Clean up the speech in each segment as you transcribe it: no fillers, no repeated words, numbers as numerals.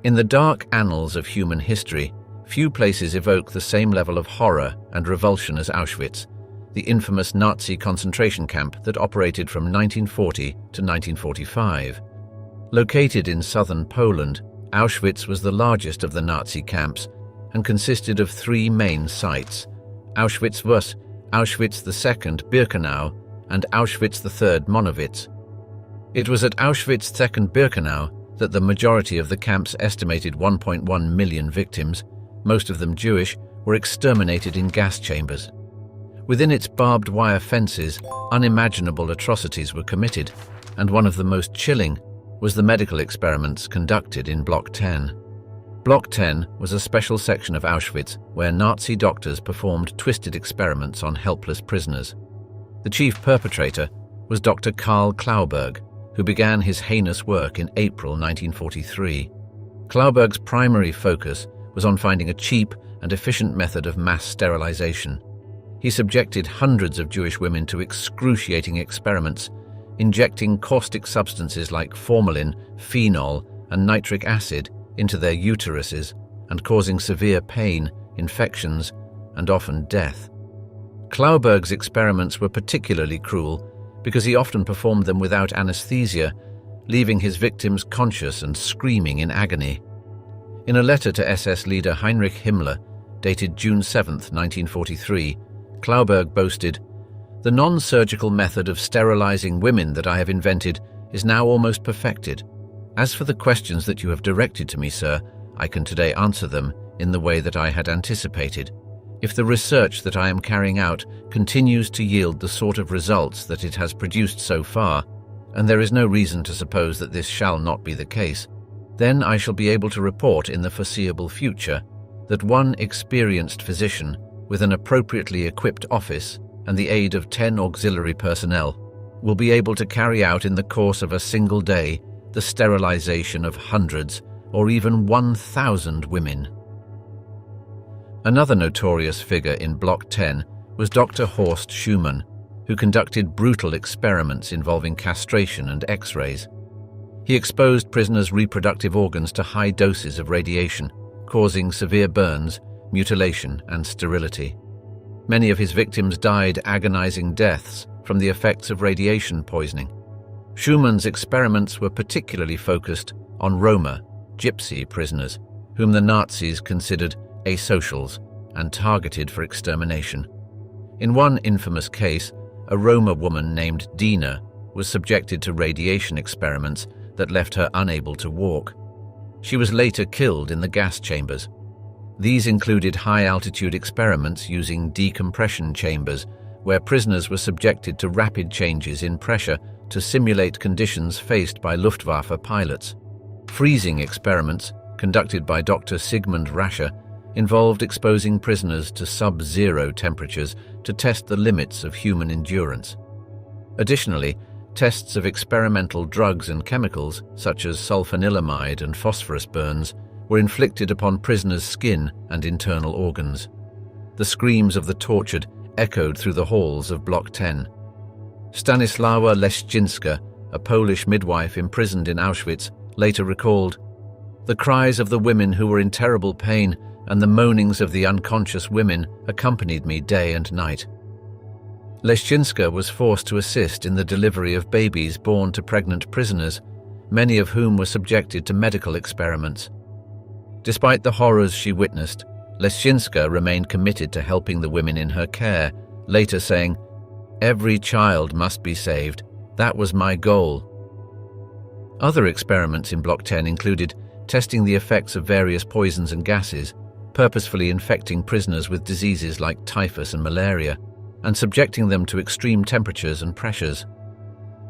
In the dark annals of human history, few places evoke the same level of horror and revulsion as Auschwitz, the infamous Nazi concentration camp that operated from 1940 to 1945. Located in southern Poland, Auschwitz was the largest of the Nazi camps and consisted of three main sites: Auschwitz I, Auschwitz II Birkenau, and Auschwitz III Monowitz. It was at Auschwitz II Birkenau that the majority of the camp's estimated 1.1 million victims, most of them Jewish, were exterminated in gas chambers. Within its barbed wire fences, unimaginable atrocities were committed, and one of the most chilling was the medical experiments conducted in Block 10. Block 10 was a special section of Auschwitz where Nazi doctors performed twisted experiments on helpless prisoners. The chief perpetrator was Dr. Karl Klauberg, who began his heinous work in April 1943. Klauberg's primary focus was on finding a cheap and efficient method of mass sterilization. He subjected hundreds of Jewish women to excruciating experiments, injecting caustic substances like formalin, phenol, and nitric acid into their uteruses and causing severe pain, infections, and often death. Klauberg's experiments were particularly cruel because he often performed them without anesthesia, leaving his victims conscious and screaming in agony. In a letter to SS leader Heinrich Himmler, dated June 7, 1943, Klauberg boasted, "The non-surgical method of sterilizing women that I have invented is now almost perfected. As for the questions that you have directed to me, sir, I can today answer them in the way that I had anticipated. If the research that I am carrying out continues to yield the sort of results that it has produced so far, and there is no reason to suppose that this shall not be the case, then I shall be able to report in the foreseeable future that one experienced physician with an appropriately equipped office and the aid of 10 auxiliary personnel will be able to carry out in the course of a single day the sterilization of hundreds or even 1,000 women." Another notorious figure in Block 10 was Dr. Horst Schumann, who conducted brutal experiments involving castration and X-rays. He exposed prisoners' reproductive organs to high doses of radiation, causing severe burns, mutilation, and sterility. Many of his victims died agonizing deaths from the effects of radiation poisoning. Schumann's experiments were particularly focused on Roma, gypsy prisoners, whom the Nazis considered asocials and targeted for extermination. In one infamous case, a Roma woman named Dina was subjected to radiation experiments that left her unable to walk. She was later killed in the gas chambers. These included high-altitude experiments using decompression chambers, where prisoners were subjected to rapid changes in pressure to simulate conditions faced by Luftwaffe pilots. Freezing experiments, conducted by Dr. Sigmund Rascher, involved exposing prisoners to sub-zero temperatures to test the limits of human endurance. Additionally, tests of experimental drugs and chemicals, such as sulfanilamide and phosphorus burns, were inflicted upon prisoners' skin and internal organs. The screams of the tortured echoed through the halls of Block 10. Stanislawa Leszczyńska, a Polish midwife imprisoned in Auschwitz, later recalled, "The cries of the women who were in terrible pain and the moanings of the unconscious women accompanied me day and night." Leszczyńska was forced to assist in the delivery of babies born to pregnant prisoners, many of whom were subjected to medical experiments. Despite the horrors she witnessed, Leszczyńska remained committed to helping the women in her care, later saying, "Every child must be saved. That was my goal." Other experiments in Block 10 included testing the effects of various poisons and gases, purposefully infecting prisoners with diseases like typhus and malaria, and subjecting them to extreme temperatures and pressures.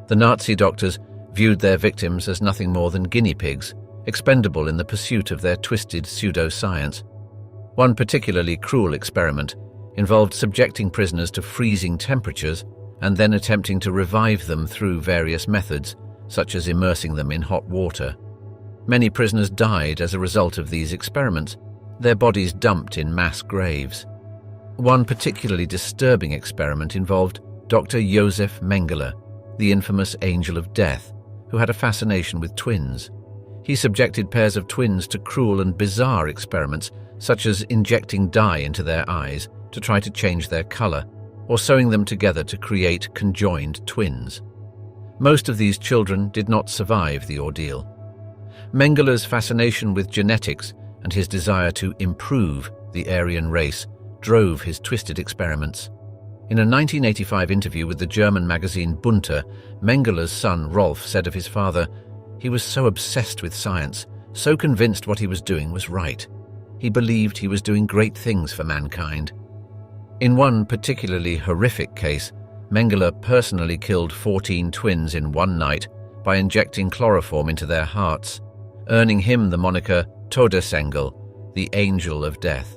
The Nazi doctors viewed their victims as nothing more than guinea pigs, expendable in the pursuit of their twisted pseudoscience. One particularly cruel experiment involved subjecting prisoners to freezing temperatures and then attempting to revive them through various methods, such as immersing them in hot water. Many prisoners died as a result of these experiments, their bodies dumped in mass graves. One particularly disturbing experiment involved Dr. Josef Mengele, the infamous Angel of Death, who had a fascination with twins. He subjected pairs of twins to cruel and bizarre experiments, such as injecting dye into their eyes to try to change their color, or sewing them together to create conjoined twins. Most of these children did not survive the ordeal. Mengele's fascination with genetics and his desire to improve the Aryan race drove his twisted experiments. In a 1985 interview with the German magazine Bunte, Mengele's son Rolf said of his father, "He was so obsessed with science, so convinced what he was doing was right. He believed he was doing great things for mankind." In one particularly horrific case, Mengele personally killed 14 twins in one night by injecting chloroform into their hearts, earning him the moniker Todesengel, the Angel of Death.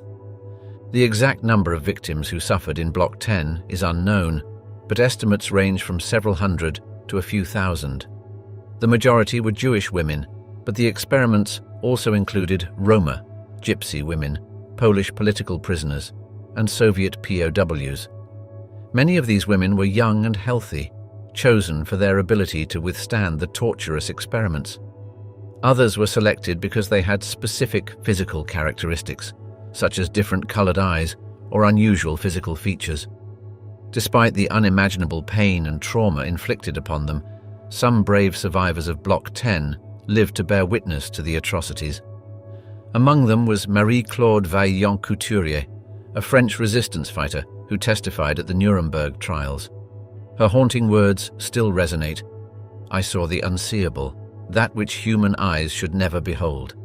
The exact number of victims who suffered in Block 10 is unknown, but estimates range from several hundred to a few thousand. The majority were Jewish women, but the experiments also included Roma, Gypsy women, Polish political prisoners, and Soviet POWs. Many of these women were young and healthy, chosen for their ability to withstand the torturous experiments. Others were selected because they had specific physical characteristics, such as different colored eyes or unusual physical features. Despite the unimaginable pain and trauma inflicted upon them, some brave survivors of Block 10 lived to bear witness to the atrocities. Among them was Marie-Claude Vaillant-Couturier, a French resistance fighter who testified at the Nuremberg trials. Her haunting words still resonate. "I saw the unseeable, that which human eyes should never behold."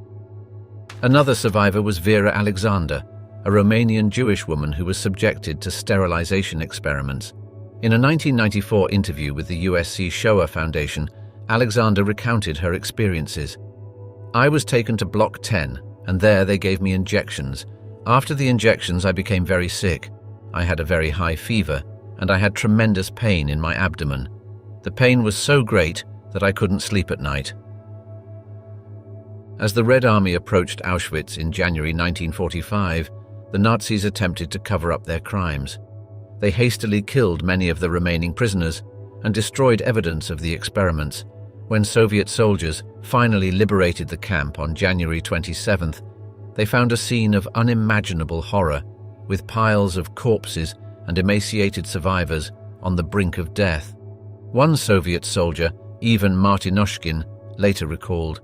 Another survivor was Vera Alexander, a Romanian Jewish woman who was subjected to sterilization experiments. In a 1994 interview with the USC Shoah Foundation, Alexander recounted her experiences. "I was taken to Block 10, and there they gave me injections. After the injections, I became very sick. I had a very high fever, and I had tremendous pain in my abdomen. The pain was so great that I couldn't sleep at night." As the Red Army approached Auschwitz in January 1945, the Nazis attempted to cover up their crimes. They hastily killed many of the remaining prisoners and destroyed evidence of the experiments. When Soviet soldiers finally liberated the camp on January 27th, they found a scene of unimaginable horror, with piles of corpses and emaciated survivors on the brink of death. One Soviet soldier, Ivan Martinoshkin, later recalled,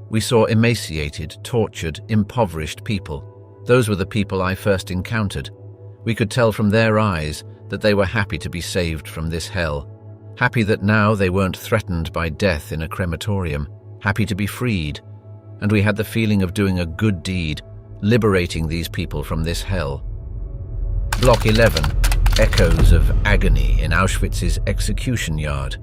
"We saw emaciated, tortured, impoverished people. Those were the people I first encountered. We could tell from their eyes that they were happy to be saved from this hell, happy that now they weren't threatened by death in a crematorium, happy to be freed. And we had the feeling of doing a good deed, liberating these people from this hell." Block 11, echoes of agony in Auschwitz's execution yard.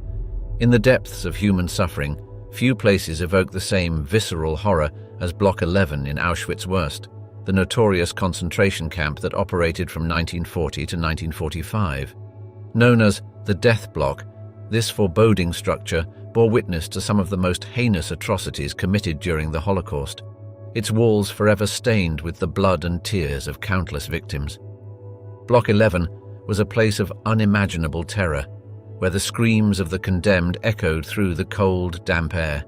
In the depths of human suffering, few places evoke the same visceral horror as Block 11 in Auschwitz-Wurst, the notorious concentration camp that operated from 1940 to 1945. Known as the Death Block, this foreboding structure bore witness to some of the most heinous atrocities committed during the Holocaust, its walls forever stained with the blood and tears of countless victims. Block 11 was a place of unimaginable terror, where the screams of the condemned echoed through the cold, damp air.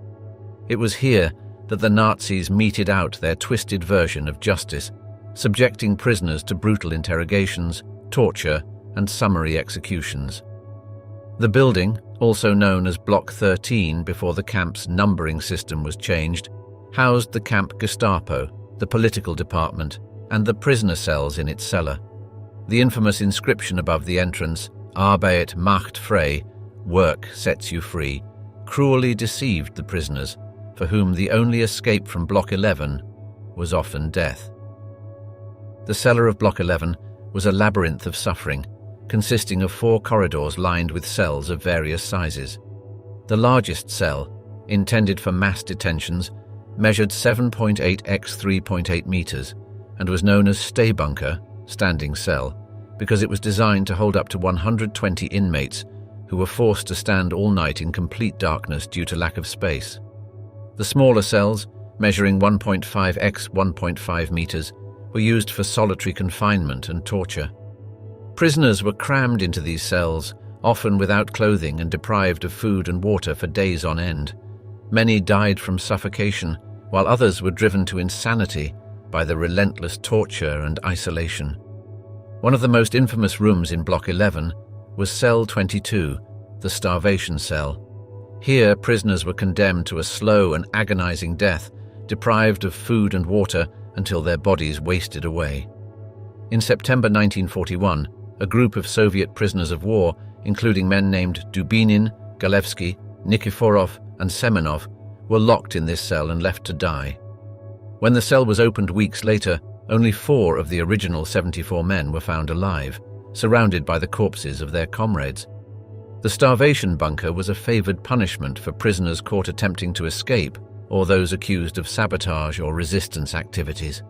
It was here that the Nazis meted out their twisted version of justice, subjecting prisoners to brutal interrogations, torture, and summary executions. The building, also known as Block 13 before the camp's numbering system was changed, housed the camp Gestapo, the political department, and the prisoner cells in its cellar. The infamous inscription above the entrance, Arbeit macht frei, work sets you free, cruelly deceived the prisoners, for whom the only escape from Block 11 was often death. The cellar of Block 11 was a labyrinth of suffering, consisting of 4 corridors lined with cells of various sizes. The largest cell, intended for mass detentions, measured 7.8 x 3.8 meters and was known as Staybunker, standing cell, because it was designed to hold up to 120 inmates who were forced to stand all night in complete darkness due to lack of space. The smaller cells, measuring 1.5 x 1.5 meters, were used for solitary confinement and torture. Prisoners were crammed into these cells, often without clothing and deprived of food and water for days on end. Many died from suffocation, while others were driven to insanity by the relentless torture and isolation. One of the most infamous rooms in Block 11 was Cell 22, the starvation cell. Here, prisoners were condemned to a slow and agonizing death, deprived of food and water until their bodies wasted away. In September 1941, a group of Soviet prisoners of war, including men named Dubinin, Galevsky, Nikiforov, and Semenov, were locked in this cell and left to die. When the cell was opened weeks later, only 4 of the original 74 men were found alive, surrounded by the corpses of their comrades. The starvation bunker was a favored punishment for prisoners caught attempting to escape or those accused of sabotage or resistance activities.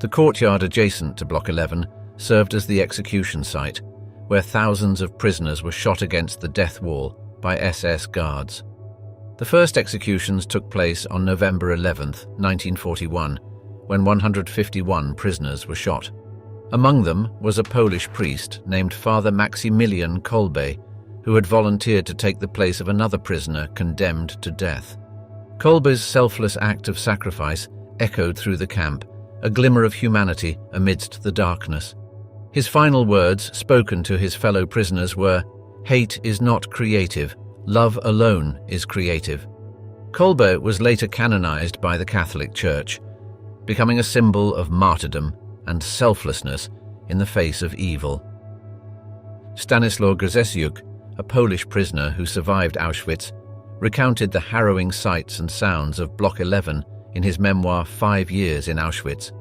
The courtyard adjacent to Block 11 served as the execution site, where thousands of prisoners were shot against the death wall by SS guards. The first executions took place on November 11, 1941, when 151 prisoners were shot. Among them was a Polish priest named Father Maximilian Kolbe, who had volunteered to take the place of another prisoner condemned to death. Kolbe's selfless act of sacrifice echoed through the camp, a glimmer of humanity amidst the darkness. His final words, spoken to his fellow prisoners, were, "Hate is not creative, love alone is creative." Kolbe was later canonized by the Catholic Church, becoming a symbol of martyrdom and selflessness in the face of evil. Stanislaw Grzesiuk, a Polish prisoner who survived Auschwitz, recounted the harrowing sights and sounds of Block 11 in his memoir 5 Years in Auschwitz.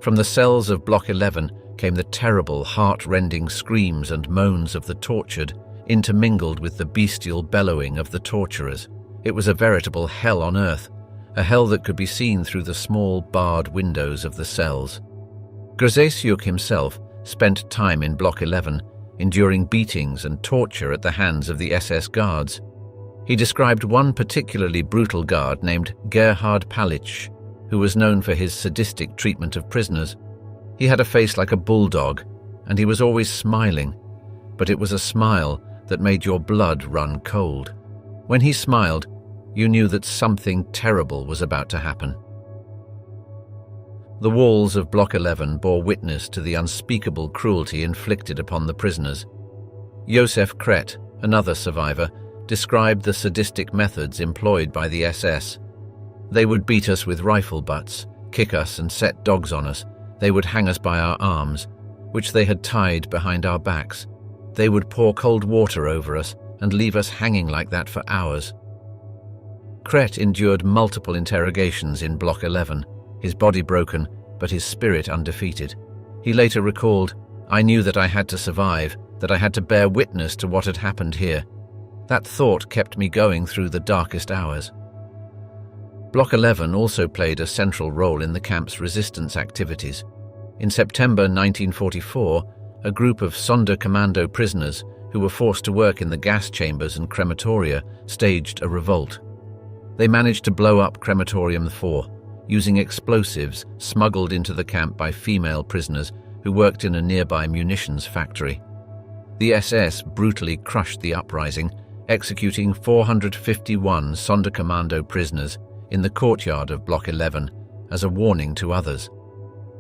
From the cells of Block 11 came the terrible, heart-rending screams and moans of the tortured, intermingled with the bestial bellowing of the torturers. It was a veritable hell on earth, a hell that could be seen through the small, barred windows of the cells. Grzesiuk himself spent time in Block 11, enduring beatings and torture at the hands of the SS guards. He described one particularly brutal guard named Gerhard Palitsch, who was known for his sadistic treatment of prisoners. He had a face like a bulldog, and he was always smiling, but it was a smile that made your blood run cold. When he smiled, you knew that something terrible was about to happen. The walls of Block 11 bore witness to the unspeakable cruelty inflicted upon the prisoners. Josef Kret, another survivor, described the sadistic methods employed by the SS. They would beat us with rifle butts, kick us and set dogs on us. They would hang us by our arms, which they had tied behind our backs. They would pour cold water over us and leave us hanging like that for hours. Kret endured multiple interrogations in Block 11, his body broken, but his spirit undefeated. He later recalled, "I knew that I had to survive, that I had to bear witness to what had happened here. That thought kept me going through the darkest hours." Block 11 also played a central role in the camp's resistance activities. In September 1944, a group of Sonderkommando prisoners who were forced to work in the gas chambers and crematoria staged a revolt. They managed to blow up Crematorium 4, using explosives smuggled into the camp by female prisoners who worked in a nearby munitions factory. The SS brutally crushed the uprising, executing 451 Sonderkommando prisoners in the courtyard of Block 11 as a warning to others.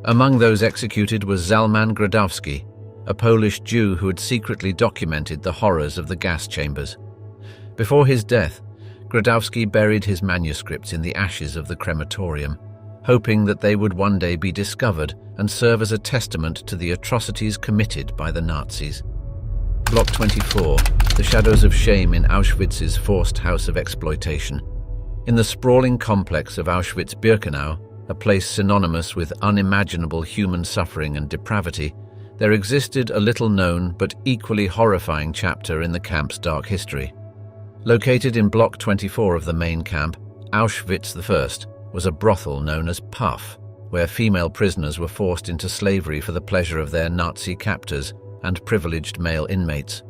Among those executed was Zalman Gradowski, a Polish Jew who had secretly documented the horrors of the gas chambers. Before his death, Gradowski buried his manuscripts in the ashes of the crematorium, hoping that they would one day be discovered and serve as a testament to the atrocities committed by the Nazis. Block 24, the shadows of shame in Auschwitz's forced house of exploitation. In the sprawling complex of Auschwitz-Birkenau, a place synonymous with unimaginable human suffering and depravity, there existed a little-known but equally horrifying chapter in the camp's dark history. Located in Block 24 of the main camp, Auschwitz I was a brothel known as Puff, where female prisoners were forced into slavery for the pleasure of their Nazi captors and privileged male inmates.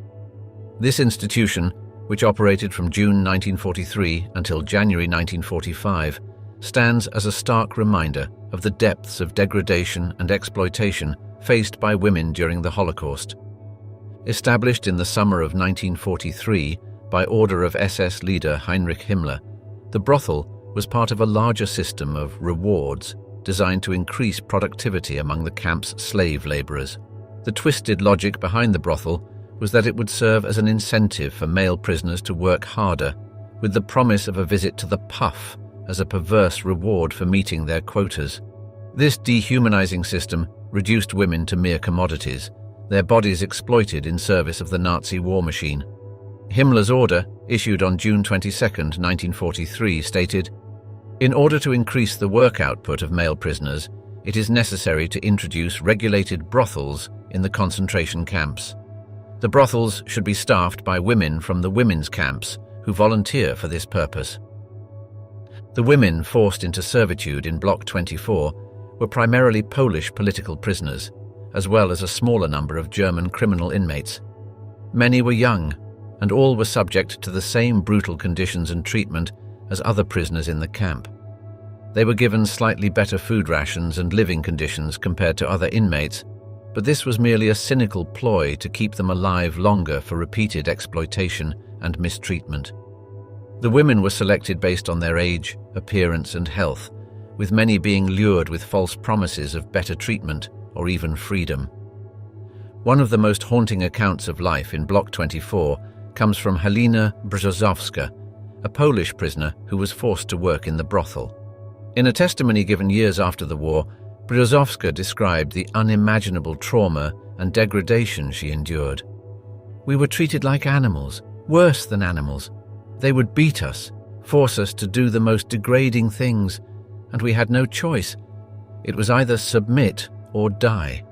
This institution, which operated from June 1943 until January 1945, stands as a stark reminder of the depths of degradation and exploitation faced by women during the Holocaust. Established in the summer of 1943 by order of SS leader Heinrich Himmler, The brothel was part of a larger system of rewards designed to increase productivity among the camp's slave laborers. The twisted logic behind the brothel was that it would serve as an incentive for male prisoners to work harder, with the promise of a visit to the puff as a perverse reward for meeting their quotas. This dehumanizing system reduced women to mere commodities, their bodies exploited in service of the Nazi war machine. Himmler's order, issued on June 22, 1943, stated, "In order to increase the work output of male prisoners, it is necessary to introduce regulated brothels in the concentration camps. The brothels should be staffed by women from the women's camps who volunteer for this purpose." The women forced into servitude in Block 24 were primarily Polish political prisoners, as well as a smaller number of German criminal inmates. Many were young, and all were subject to the same brutal conditions and treatment as other prisoners in the camp. They were given slightly better food rations and living conditions compared to other inmates, but this was merely a cynical ploy to keep them alive longer for repeated exploitation and mistreatment. The women were selected based on their age, appearance, and health, with many being lured with false promises of better treatment or even freedom. One of the most haunting accounts of life in Block 24 comes from Halina Brzozowska, a Polish prisoner who was forced to work in the brothel. In a testimony given years after the war, Brzozowska described the unimaginable trauma and degradation she endured. "We were treated like animals, worse than animals. They would beat us, force us to do the most degrading things, and we had no choice. It was either submit or die."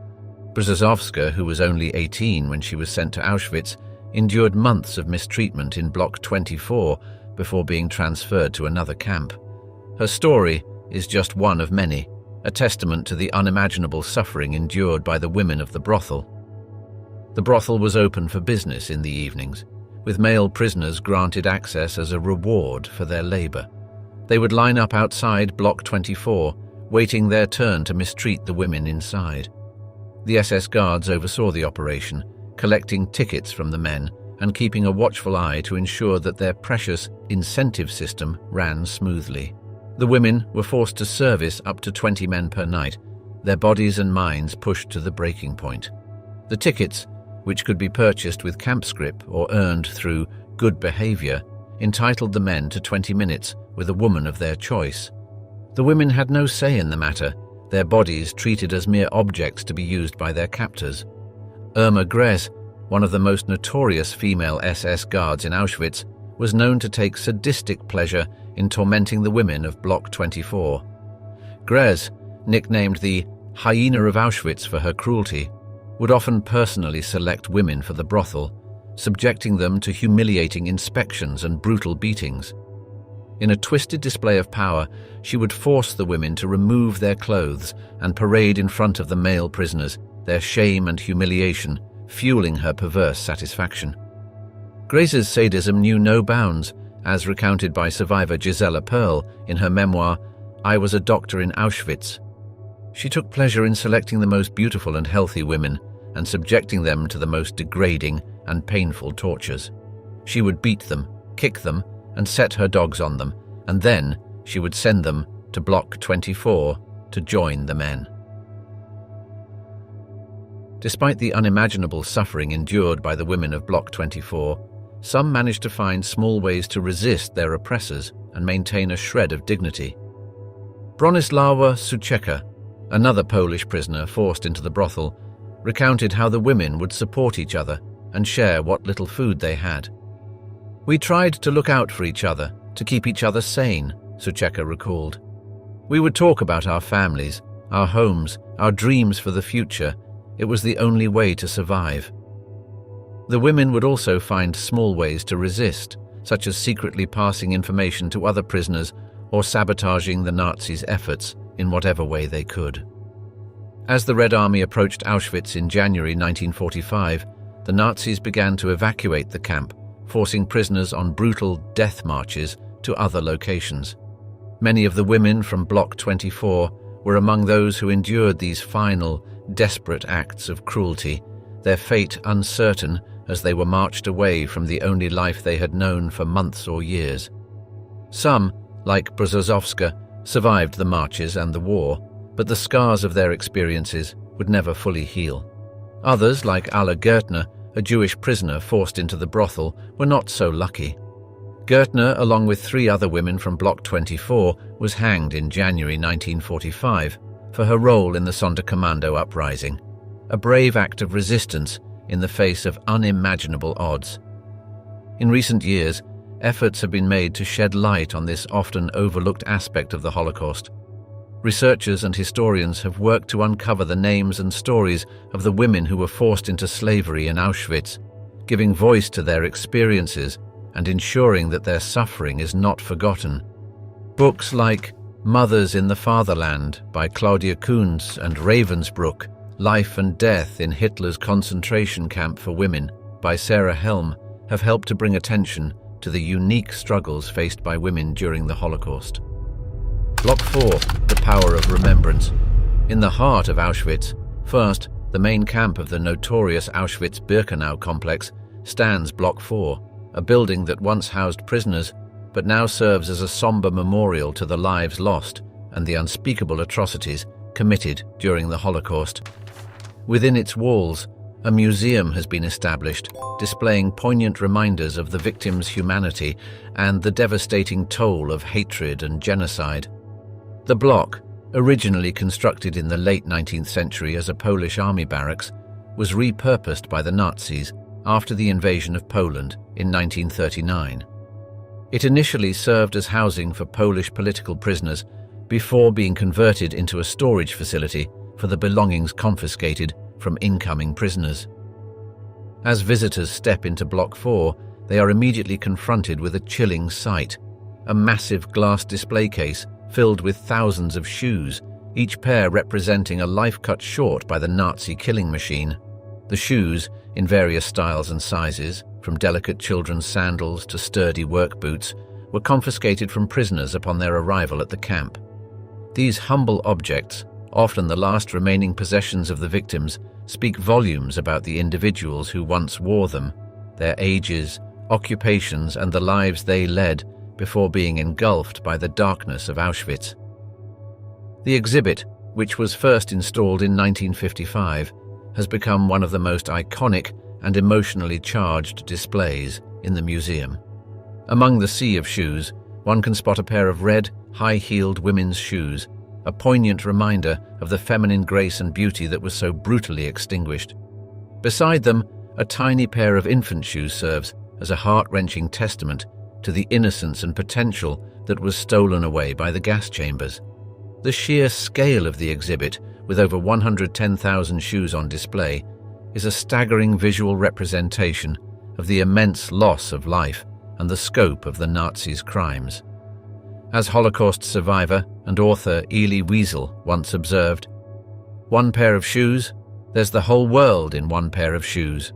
Brzozowska, who was only 18 when she was sent to Auschwitz, endured months of mistreatment in Block 24 before being transferred to another camp. Her story is just one of many, a testament to the unimaginable suffering endured by the women of the brothel. The brothel was open for business in the evenings, with male prisoners granted access as a reward for their labor. They would line up outside Block 24, waiting their turn to mistreat the women inside. The SS guards oversaw the operation, collecting tickets from the men and keeping a watchful eye to ensure that their precious incentive system ran smoothly. The women were forced to service up to 20 men per night, their bodies and minds pushed to the breaking point. The tickets, which could be purchased with camp scrip or earned through good behavior, entitled the men to 20 minutes with a woman of their choice. The women had no say in the matter, their bodies treated as mere objects to be used by their captors. Irma Grez, one of the most notorious female SS guards in Auschwitz, was known to take sadistic pleasure in tormenting the women of Block 24. Grez, nicknamed the hyena of Auschwitz for her cruelty, would often personally select women for the brothel, subjecting them to humiliating inspections and brutal beatings. In a twisted display of power, she would force the women to remove their clothes and parade in front of the male prisoners, their shame and humiliation fueling her perverse satisfaction. Grez's sadism knew no bounds, as recounted by survivor Gisela Pearl in her memoir, "I Was a Doctor in Auschwitz." She took pleasure in selecting the most beautiful and healthy women and subjecting them to the most degrading and painful tortures. She would beat them, kick them, and set her dogs on them, and then she would send them to Block 24 to join the men. Despite the unimaginable suffering endured by the women of Block 24, some managed to find small ways to resist their oppressors and maintain a shred of dignity. Bronislawa Sucheka, another Polish prisoner forced into the brothel, recounted how the women would support each other and share what little food they had. "We tried to look out for each other, to keep each other sane," Sucheka recalled. "We would talk about our families, our homes, our dreams for the future. It was the only way to survive." The women would also find small ways to resist, such as secretly passing information to other prisoners or sabotaging the Nazis' efforts in whatever way they could. As the Red Army approached Auschwitz in January 1945, the Nazis began to evacuate the camp, forcing prisoners on brutal death marches to other locations. Many of the women from Block 24 were among those who endured these final, desperate acts of cruelty, their fate uncertain as they were marched away from the only life they had known for months or years. Some, like Brzozowska, survived the marches and the war, but the scars of their experiences would never fully heal. Others, like Alla Gertner, a Jewish prisoner forced into the brothel, were not so lucky. Gertner, along with 3 other women from Block 24, was hanged in January 1945 for her role in the Sonderkommando uprising, a brave act of resistance in the face of unimaginable odds. In recent years, efforts have been made to shed light on this often overlooked aspect of the Holocaust. Researchers and historians have worked to uncover the names and stories of the women who were forced into slavery in Auschwitz, giving voice to their experiences and ensuring that their suffering is not forgotten. Books like Mothers in the Fatherland by Claudia Kuhns and Ravensbrück, Life and Death in Hitler's Concentration Camp for Women by Sarah Helm have helped to bring attention to the unique struggles faced by women during the Holocaust. Block 4, the power of remembrance. In the heart of Auschwitz, first, the main camp of the notorious Auschwitz-Birkenau complex, stands Block 4, a building that once housed prisoners, but now serves as a somber memorial to the lives lost and the unspeakable atrocities committed during the Holocaust. Within its walls, a museum has been established, displaying poignant reminders of the victims' humanity and the devastating toll of hatred and genocide. The block, originally constructed in the late 19th century as a Polish army barracks, was repurposed by the Nazis after the invasion of Poland in 1939. It initially served as housing for Polish political prisoners before being converted into a storage facility for the belongings confiscated from incoming prisoners. As visitors step into Block 4, they are immediately confronted with a chilling sight: a massive glass display case filled with thousands of shoes, each pair representing a life cut short by the Nazi killing machine. The shoes, in various styles and sizes, from delicate children's sandals to sturdy work boots, were confiscated from prisoners upon their arrival at the camp. These humble objects, often the last remaining possessions of the victims, speak volumes about the individuals who once wore them, their ages, occupations, and the lives they led before being engulfed by the darkness of Auschwitz. The exhibit, which was first installed in 1955, has become one of the most iconic and emotionally charged displays in the museum. Among the sea of shoes, one can spot a pair of red, high-heeled women's shoes, a poignant reminder of the feminine grace and beauty that was so brutally extinguished. Beside them, a tiny pair of infant shoes serves as a heart-wrenching testament to the innocence and potential that was stolen away by the gas chambers. The sheer scale of the exhibit, with over 110,000 shoes on display, is a staggering visual representation of the immense loss of life and the scope of the Nazis' crimes. As Holocaust survivor and author Elie Wiesel once observed, "One pair of shoes, there's the whole world in one pair of shoes."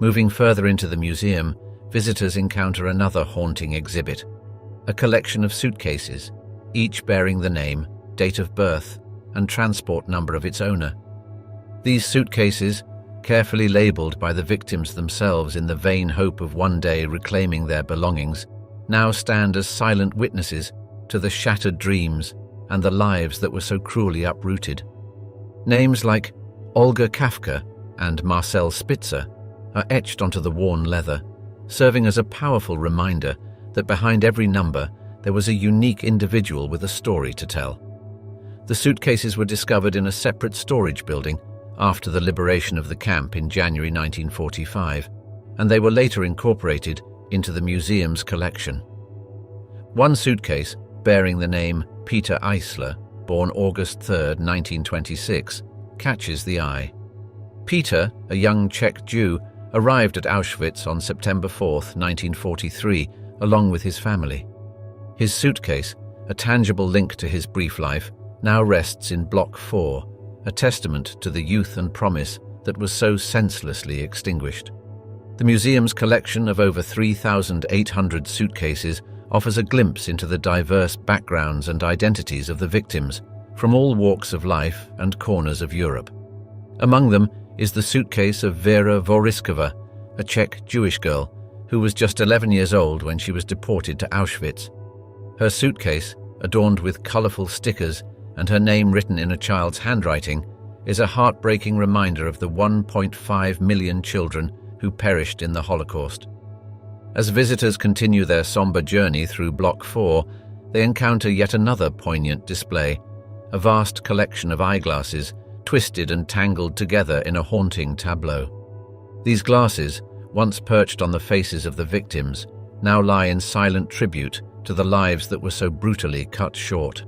Moving further into the museum, visitors encounter another haunting exhibit, a collection of suitcases, each bearing the name, date of birth, and transport number of its owner. These suitcases, carefully labeled by the victims themselves in the vain hope of one day reclaiming their belongings, now stand as silent witnesses to the shattered dreams and the lives that were so cruelly uprooted. Names like Olga Kafka and Marcel Spitzer are etched onto the worn leather, serving as a powerful reminder that behind every number there was a unique individual with a story to tell. The suitcases were discovered in a separate storage building after the liberation of the camp in January 1945, and they were later incorporated into the museum's collection. One suitcase, bearing the name Peter Eisler, born August 3, 1926, catches the eye. Peter, a young Czech Jew, arrived at Auschwitz on September 4, 1943, along with his family. His suitcase, a tangible link to his brief life, now rests in Block 4, a testament to the youth and promise that was so senselessly extinguished. The museum's collection of over 3,800 suitcases offers a glimpse into the diverse backgrounds and identities of the victims from all walks of life and corners of Europe. Among them is the suitcase of Vera Voriskova, a Czech Jewish girl who was just 11 years old when she was deported to Auschwitz. Her suitcase, adorned with colorful stickers and her name written in a child's handwriting, is a heartbreaking reminder of the 1.5 million children who perished in the Holocaust. As visitors continue their somber journey through Block 4, they encounter yet another poignant display, a vast collection of eyeglasses, twisted and tangled together in a haunting tableau. These glasses, once perched on the faces of the victims, now lie in silent tribute to the lives that were so brutally cut short.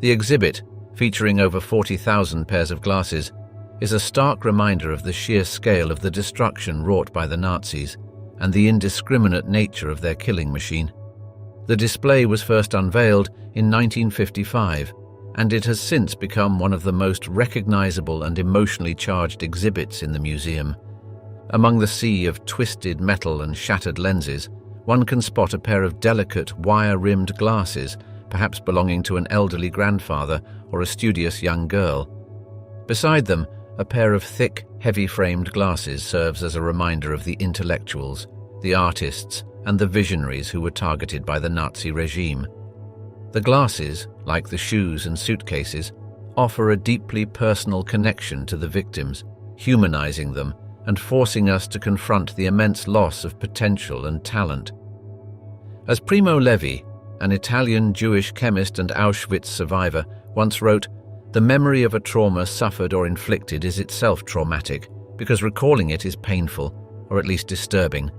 The exhibit, featuring over 40,000 pairs of glasses, is a stark reminder of the sheer scale of the destruction wrought by the Nazis and the indiscriminate nature of their killing machine. The display was first unveiled in 1955, and it has since become one of the most recognizable and emotionally charged exhibits in the museum. Among the sea of twisted metal and shattered lenses, one can spot a pair of delicate, wire-rimmed glasses, perhaps belonging to an elderly grandfather or a studious young girl. Beside them, a pair of thick, heavy-framed glasses serves as a reminder of the intellectuals, the artists, and the visionaries who were targeted by the Nazi regime. The glasses, like the shoes and suitcases, offer a deeply personal connection to the victims, humanizing them and forcing us to confront the immense loss of potential and talent. As Primo Levi, an Italian Jewish chemist and Auschwitz survivor, once wrote, "The memory of a trauma suffered or inflicted is itself traumatic, because recalling it is painful, or at least disturbing.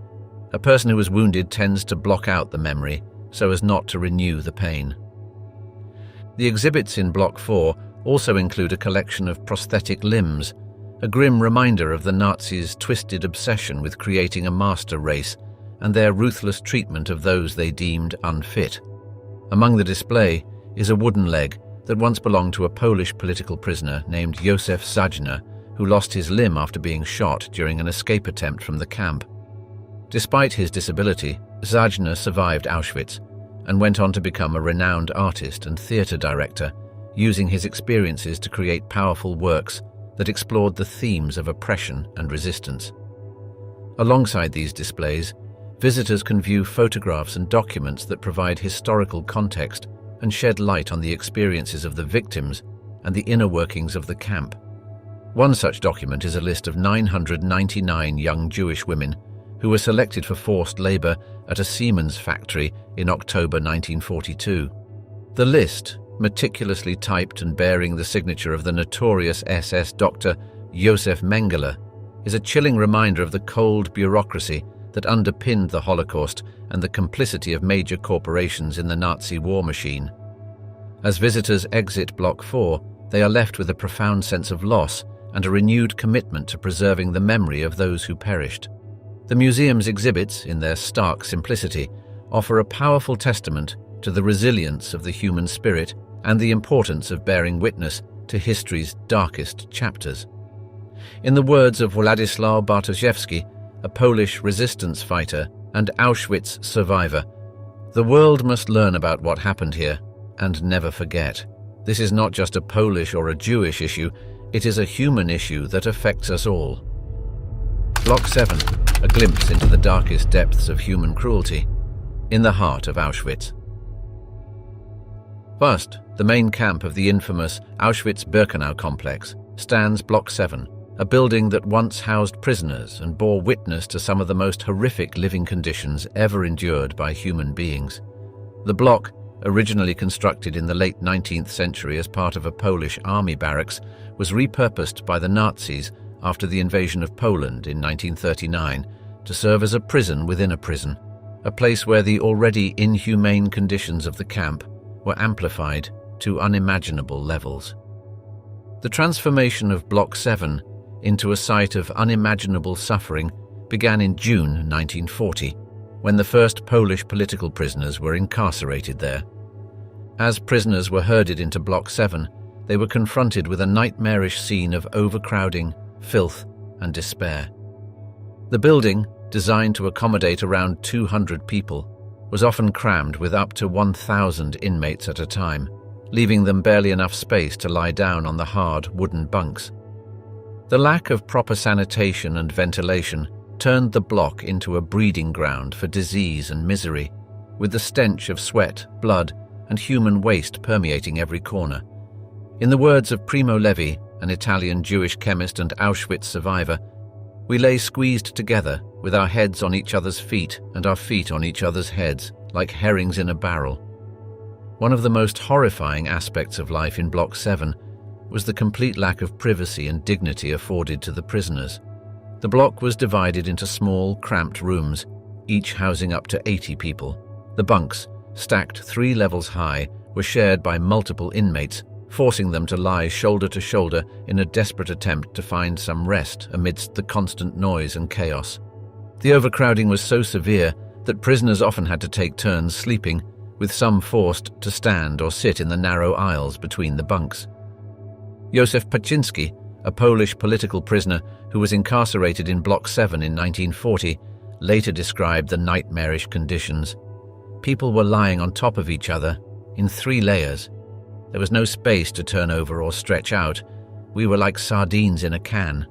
A person who is wounded tends to block out the memory, so as not to renew the pain." The exhibits in Block 4 also include a collection of prosthetic limbs, a grim reminder of the Nazis' twisted obsession with creating a master race and their ruthless treatment of those they deemed unfit. Among the display is a wooden leg that once belonged to a Polish political prisoner named Józef Żagna, who lost his limb after being shot during an escape attempt from the camp. Despite his disability, Żagna survived Auschwitz and went on to become a renowned artist and theatre director, using his experiences to create powerful works that explored the themes of oppression and resistance. Alongside these displays, visitors can view photographs and documents that provide historical context and shed light on the experiences of the victims and the inner workings of the camp. One such document is a list of 999 young Jewish women who were selected for forced labor at a Siemens factory in October 1942. The list, meticulously typed and bearing the signature of the notorious SS doctor Josef Mengele, is a chilling reminder of the cold bureaucracy that underpinned the Holocaust and the complicity of major corporations in the Nazi war machine. As visitors exit Block 4, they are left with a profound sense of loss and a renewed commitment to preserving the memory of those who perished. The museum's exhibits, in their stark simplicity, offer a powerful testament to the resilience of the human spirit and the importance of bearing witness to history's darkest chapters. In the words of Władysław Bartoszewski, a Polish resistance fighter and Auschwitz survivor, "The world must learn about what happened here and never forget. This is not just a Polish or a Jewish issue, it is a human issue that affects us all." Block 7, a glimpse into the darkest depths of human cruelty, in the heart of Auschwitz. First, the main camp of the infamous Auschwitz-Birkenau complex, stands Block 7, a building that once housed prisoners and bore witness to some of the most horrific living conditions ever endured by human beings. The block, originally constructed in the late 19th century as part of a Polish army barracks, was repurposed by the Nazis after the invasion of Poland in 1939 to serve as a prison within a prison, a place where the already inhumane conditions of the camp were amplified to unimaginable levels. The transformation of Block 7 into a site of unimaginable suffering began in June 1940, when the first Polish political prisoners were incarcerated there. As prisoners were herded into Block 7, they were confronted with a nightmarish scene of overcrowding, filth, and despair. The building, designed to accommodate around 200 people, was often crammed with up to 1,000 inmates at a time, leaving them barely enough space to lie down on the hard wooden bunks. The lack of proper sanitation and ventilation turned the block into a breeding ground for disease and misery, with the stench of sweat, blood, and human waste permeating every corner. In the words of Primo Levi, an Italian Jewish chemist and Auschwitz survivor, "We lay squeezed together, with our heads on each other's feet and our feet on each other's heads, like herrings in a barrel." One of the most horrifying aspects of life in Block 7 was the complete lack of privacy and dignity afforded to the prisoners. The block was divided into small, cramped rooms, each housing up to 80 people. The bunks, stacked 3 levels high, were shared by multiple inmates, forcing them to lie shoulder to shoulder in a desperate attempt to find some rest amidst the constant noise and chaos. The overcrowding was so severe that prisoners often had to take turns sleeping, with some forced to stand or sit in the narrow aisles between the bunks. Józef Paczynski, a Polish political prisoner who was incarcerated in Block 7 in 1940, later described the nightmarish conditions. People were lying on top of each other, in 3 layers. There was no space to turn over or stretch out. We were like sardines in a can.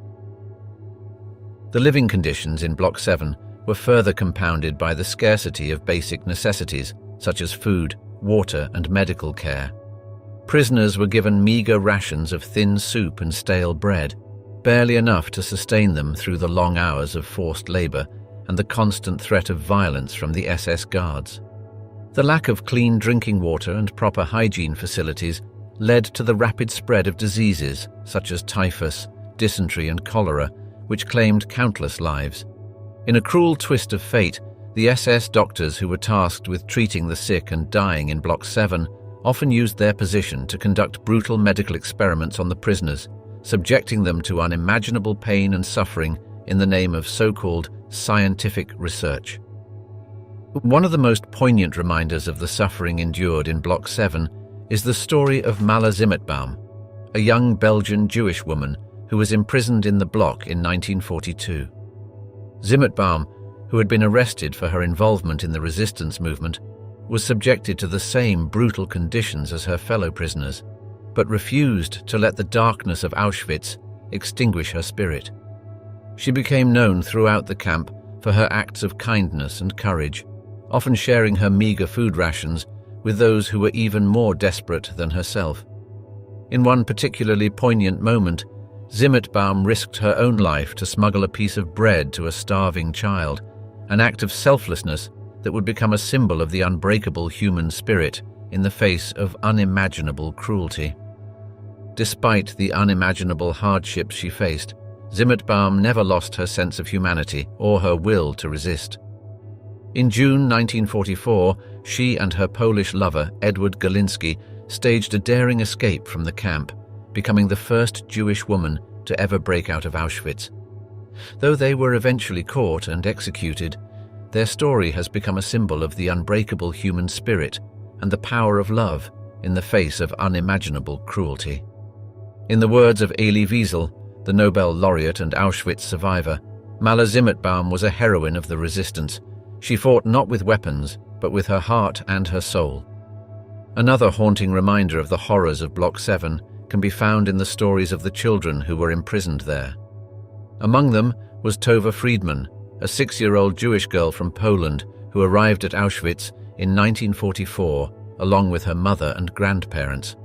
The living conditions in Block 7 were further compounded by the scarcity of basic necessities, such as food, water, and medical care. Prisoners were given meager rations of thin soup and stale bread, barely enough to sustain them through the long hours of forced labor and the constant threat of violence from the SS guards. The lack of clean drinking water and proper hygiene facilities led to the rapid spread of diseases such as typhus, dysentery, and cholera, which claimed countless lives. In a cruel twist of fate, the SS doctors who were tasked with treating the sick and dying in Block 7 often used their position to conduct brutal medical experiments on the prisoners, subjecting them to unimaginable pain and suffering in the name of so-called scientific research. One of the most poignant reminders of the suffering endured in Block 7 is the story of Mala Zimmertbaum, a young Belgian Jewish woman who was imprisoned in the block in 1942. Zimmertbaum, who had been arrested for her involvement in the resistance movement, was subjected to the same brutal conditions as her fellow prisoners, but refused to let the darkness of Auschwitz extinguish her spirit. She became known throughout the camp for her acts of kindness and courage, often sharing her meager food rations with those who were even more desperate than herself. In one particularly poignant moment, Zimmertbaum risked her own life to smuggle a piece of bread to a starving child, an act of selflessness that would become a symbol of the unbreakable human spirit in the face of unimaginable cruelty. Despite the unimaginable hardships she faced, Zimmertbaum never lost her sense of humanity or her will to resist. In June 1944, she and her Polish lover, Edward Galiński, staged a daring escape from the camp, becoming the first Jewish woman to ever break out of Auschwitz. Though they were eventually caught and executed, their story has become a symbol of the unbreakable human spirit and the power of love in the face of unimaginable cruelty. In the words of Elie Wiesel, the Nobel laureate and Auschwitz survivor, Mala Zimmertbaum was a heroine of the resistance. She fought not with weapons, but with her heart and her soul. Another haunting reminder of the horrors of Block 7 can be found in the stories of the children who were imprisoned there. Among them was Tova Friedman, a 6-year-old Jewish girl from Poland who arrived at Auschwitz in 1944 along with her mother and grandparents.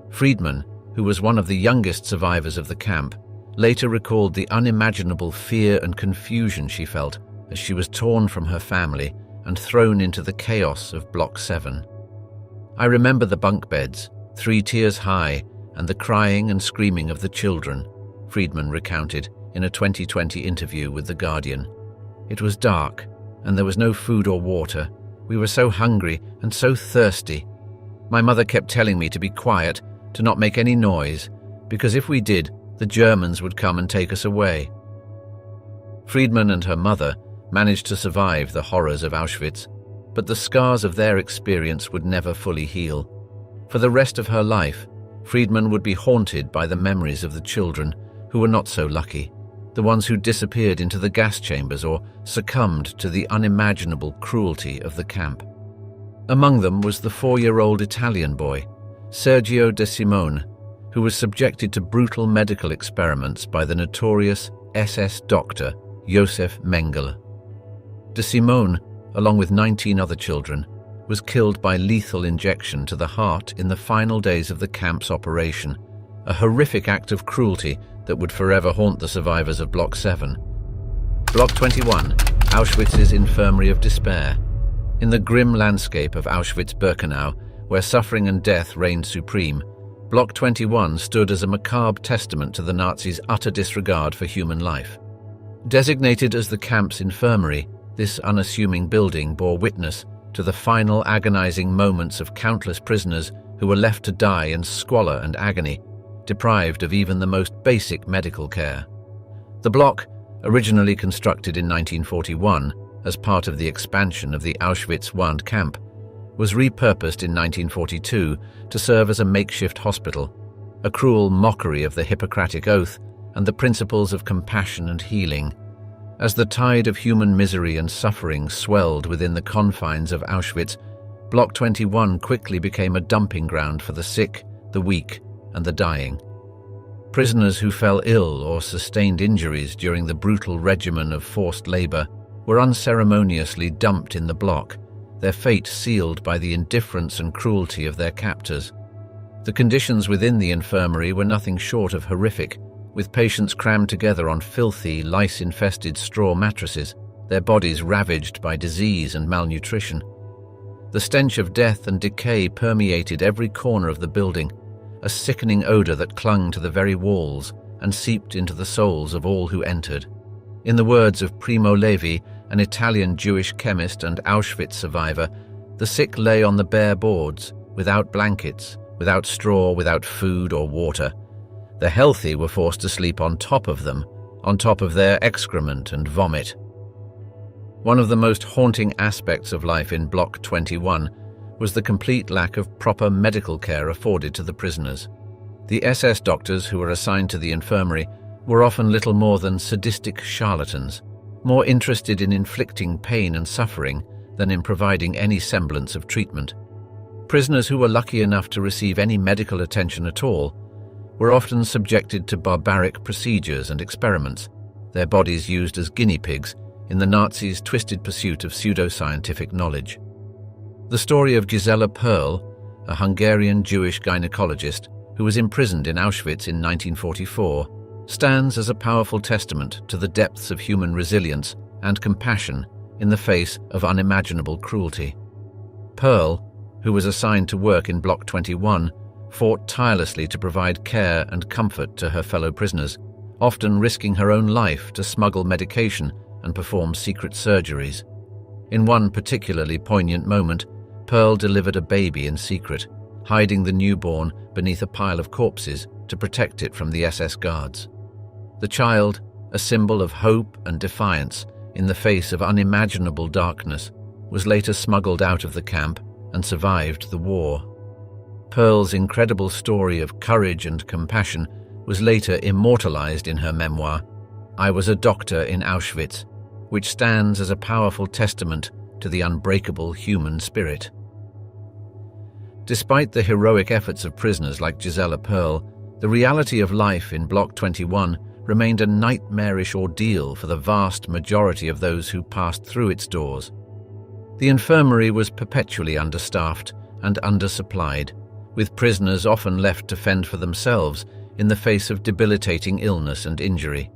Friedman, who was one of the youngest survivors of the camp, later recalled the unimaginable fear and confusion she felt as she was torn from her family and thrown into the chaos of Block 7. "I remember the bunk beds, 3 tiers high, and the crying and screaming of the children," Friedman recounted in a 2020 interview with The Guardian. "It was dark, and there was no food or water. We were so hungry and so thirsty. My mother kept telling me to be quiet, to not make any noise, because if we did, the Germans would come and take us away." Friedman and her mother managed to survive the horrors of Auschwitz, but the scars of their experience would never fully heal. For the rest of her life, Friedman would be haunted by the memories of the children who were not so lucky, the ones who disappeared into the gas chambers or succumbed to the unimaginable cruelty of the camp. Among them was the 4-year-old Italian boy, Sergio De Simone, who was subjected to brutal medical experiments by the notorious SS doctor Josef Mengele. De Simone, along with 19 other children, was killed by lethal injection to the heart in the final days of the camp's operation, a horrific act of cruelty that would forever haunt the survivors of Block 7. Block 21, Auschwitz's Infirmary of Despair. In the grim landscape of Auschwitz-Birkenau, where suffering and death reigned supreme, Block 21 stood as a macabre testament to the Nazis' utter disregard for human life. Designated as the camp's infirmary, this unassuming building bore witness to the final agonizing moments of countless prisoners who were left to die in squalor and agony, deprived of even the most basic medical care. The block, originally constructed in 1941 as part of the expansion of the Auschwitz I camp, was repurposed in 1942 to serve as a makeshift hospital, a cruel mockery of the Hippocratic Oath and the principles of compassion and healing. As the tide of human misery and suffering swelled within the confines of Auschwitz, Block 21 quickly became a dumping ground for the sick, the weak, and the dying. Prisoners who fell ill or sustained injuries during the brutal regimen of forced labor were unceremoniously dumped in the block, their fate sealed by the indifference and cruelty of their captors. The conditions within the infirmary were nothing short of horrific, with patients crammed together on filthy, lice-infested straw mattresses, their bodies ravaged by disease and malnutrition. The stench of death and decay permeated every corner of the building, a sickening odor that clung to the very walls and seeped into the souls of all who entered. In the words of Primo Levi, an Italian Jewish chemist and Auschwitz survivor, the sick lay on the bare boards, without blankets, without straw, without food or water. The healthy were forced to sleep on top of them, on top of their excrement and vomit. One of the most haunting aspects of life in Block 21 was the complete lack of proper medical care afforded to the prisoners. The SS doctors who were assigned to the infirmary were often little more than sadistic charlatans, more interested in inflicting pain and suffering than in providing any semblance of treatment. Prisoners who were lucky enough to receive any medical attention at all were often subjected to barbaric procedures and experiments, their bodies used as guinea pigs in the Nazis' twisted pursuit of pseudoscientific knowledge. The story of Gisela Perl, a Hungarian Jewish gynecologist who was imprisoned in Auschwitz in 1944, stands as a powerful testament to the depths of human resilience and compassion in the face of unimaginable cruelty. Perl, who was assigned to work in Block 21, fought tirelessly to provide care and comfort to her fellow prisoners, often risking her own life to smuggle medication and perform secret surgeries. In one particularly poignant moment, Perl delivered a baby in secret, hiding the newborn beneath a pile of corpses to protect it from the SS guards. The child, a symbol of hope and defiance in the face of unimaginable darkness, was later smuggled out of the camp and survived the war. Perl's incredible story of courage and compassion was later immortalized in her memoir, I Was a Doctor in Auschwitz, which stands as a powerful testament to the unbreakable human spirit. Despite the heroic efforts of prisoners like Gisela Perl, the reality of life in Block 21 remained a nightmarish ordeal for the vast majority of those who passed through its doors. The infirmary was perpetually understaffed and undersupplied, with prisoners often left to fend for themselves in the face of debilitating illness and injury.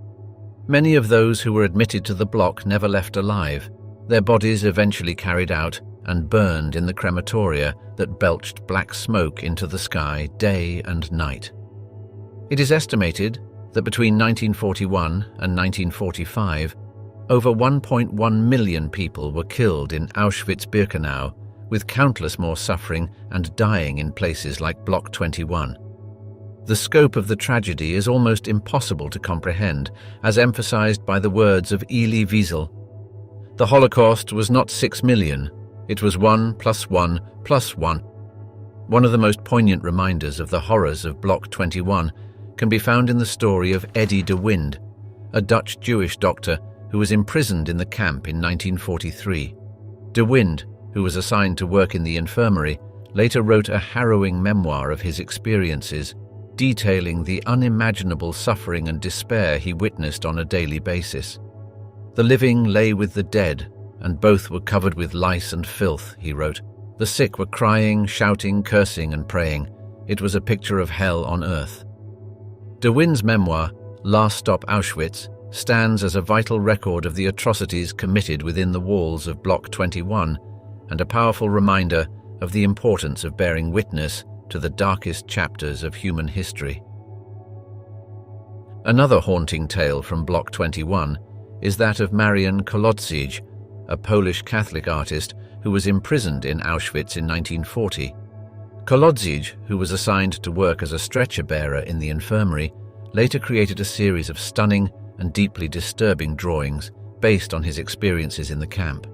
Many of those who were admitted to the block never left alive, their bodies eventually carried out and burned in the crematoria that belched black smoke into the sky day and night. It is estimated that between 1941 and 1945, over 1.1 million people were killed in Auschwitz-Birkenau, with countless more suffering and dying in places like Block 21. The scope of the tragedy is almost impossible to comprehend, as emphasized by the words of Elie Wiesel. The Holocaust was not 6 million, it was 1 + 1 + 1. One of the most poignant reminders of the horrors of Block 21 can be found in the story of Eddie de Wind, a Dutch Jewish doctor who was imprisoned in the camp in 1943. De Wind, who was assigned to work in the infirmary, later wrote a harrowing memoir of his experiences, detailing the unimaginable suffering and despair he witnessed on a daily basis. The living lay with the dead, and both were covered with lice and filth, he wrote. The sick were crying, shouting, cursing, and praying. It was a picture of hell on earth. De Win's memoir, Last Stop Auschwitz, stands as a vital record of the atrocities committed within the walls of Block 21 and a powerful reminder of the importance of bearing witness to the darkest chapters of human history. Another haunting tale from Block 21 is that of Marian Kolodziej, a Polish Catholic artist who was imprisoned in Auschwitz in 1940. Kolodziej, who was assigned to work as a stretcher-bearer in the infirmary, later created a series of stunning and deeply disturbing drawings based on his experiences in the camp.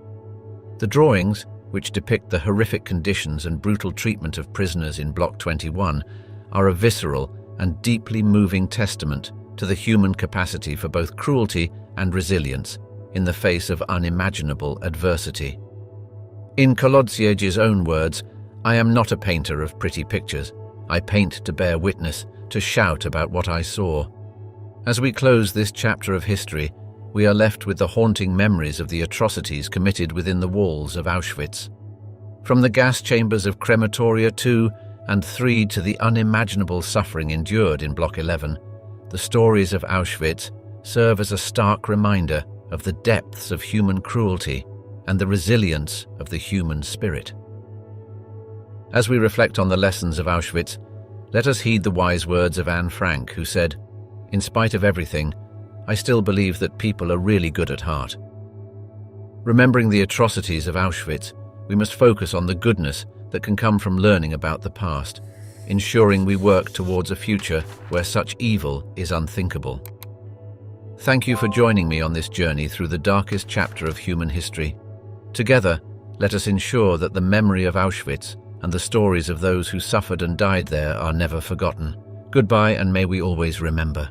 The drawings, which depict the horrific conditions and brutal treatment of prisoners in Block 21, are a visceral and deeply moving testament to the human capacity for both cruelty and resilience in the face of unimaginable adversity. In Kolodziej's own words, "I am not a painter of pretty pictures. I paint to bear witness, to shout about what I saw." As we close this chapter of history, we are left with the haunting memories of the atrocities committed within the walls of Auschwitz. From the gas chambers of crematoria 2 and 3 to the unimaginable suffering endured in Block 11, the stories of Auschwitz serve as a stark reminder of the depths of human cruelty and the resilience of the human spirit. As we reflect on the lessons of Auschwitz, let us heed the wise words of Anne Frank, who said, "In spite of everything, I still believe that people are really good at heart." Remembering the atrocities of Auschwitz, we must focus on the goodness that can come from learning about the past, ensuring we work towards a future where such evil is unthinkable. Thank you for joining me on this journey through the darkest chapter of human history. Together, let us ensure that the memory of Auschwitz and the stories of those who suffered and died there are never forgotten. Goodbye, and may we always remember.